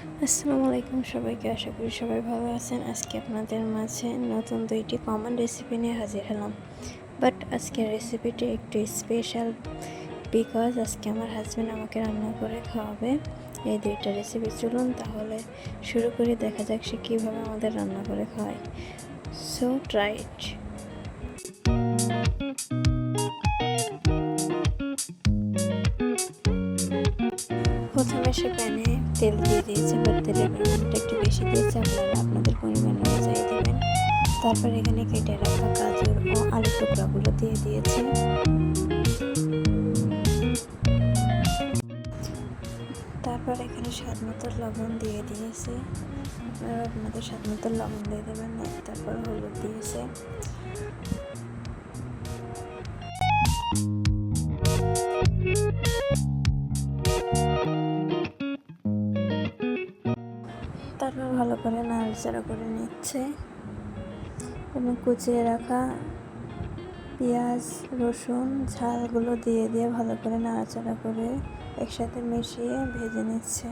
আসসালামু আলাইকুম সবাইকে, আশা করি সবাই ভালো আছেন। আজকে আপনাদের মাঝে নতুন 2টি কমন রেসিপি নিয়ে হাজির হলাম। বাট আজকের রেসিপিটি একটু স্পেশাল, বিকজ আজকে আমার হাজব্যান্ড আমাকে রান্না করে খাওয়াবে এই 2টা রেসিপি। চলুন তাহলে শুরু করি, দেখা যাক সে কীভাবে আমাদের রান্না করে খাওয়ায়। So try it. প্রথমে সে প্যানে তেল দিয়ে দিয়েছে, বাট তেলের পরিমাণটা একটু বেশি দিয়েছে, আপনারা আপনাদের পরিমাণ অনুযায়ী দেবেন। তারপর এখানে কেটে রাখা গাজর ও আলু টুকরাগুলো দিয়ে দিয়েছে। তারপর এখানে স্বাদ মতো লবণ দিয়ে দিয়েছে, আপনারা আপনাদের স্বাদ মতো লবণ দিয়ে দেবেন। তারপর হলুদ দিয়েছে। তারপর ভালো করে নাড়াচাড়া করে নিচ্ছে এবং কুচিয়ে রাখা পেঁয়াজ, রসুন, ঝালগুলো দিয়ে ভালো করে নাড়াচাড়া করে একসাথে মিশিয়ে ভেজে নিচ্ছে।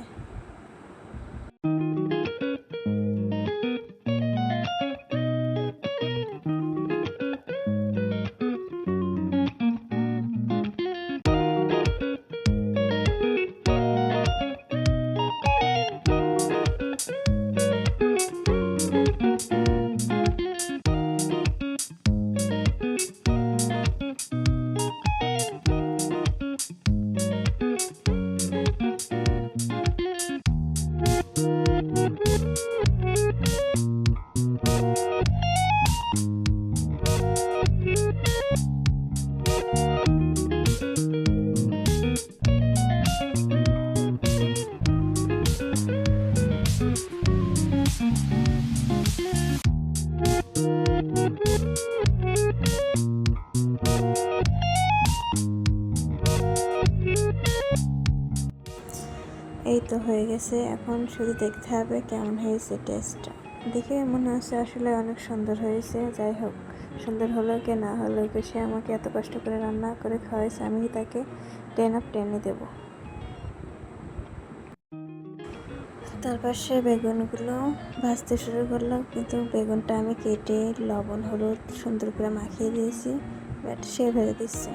এই তো হয়ে গেছে, এখন শুধু দেখতে হবে কেমন হয়েছে টেস্টটা। দেখে মনে হচ্ছে আসলে অনেক সুন্দর হয়েছে। যাই হোক, সুন্দর হলেও কি না হলেও কি, সে আমাকে এত কষ্ট করে রান্না করে খাওয়াইছে, আমি তাকে 10 অফ 10 দেবো। তারপর সে বেগুনগুলো ভাজতে শুরু করলো, কিন্তু বেগুনটা আমি কেটে লবণ হলুদ সুন্দর করে মাখিয়ে দিয়েছি, বাট সে ভেজে দিচ্ছে।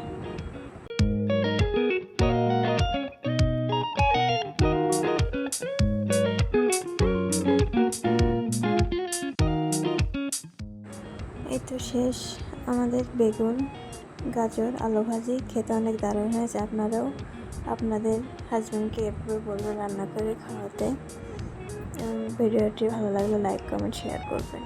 এই তো শেষ আমাদের বেগুন, গাজর, আলু ভাজি। খেতে অনেক দারুণ হয়েছে। আপনারাও আপনাদের হাজব্যান্ডকে এভাবে বলবেন রান্না করে খাওয়াতে। ভিডিওটি ভালো লাগলে লাইক, কমেন্ট, শেয়ার করবেন।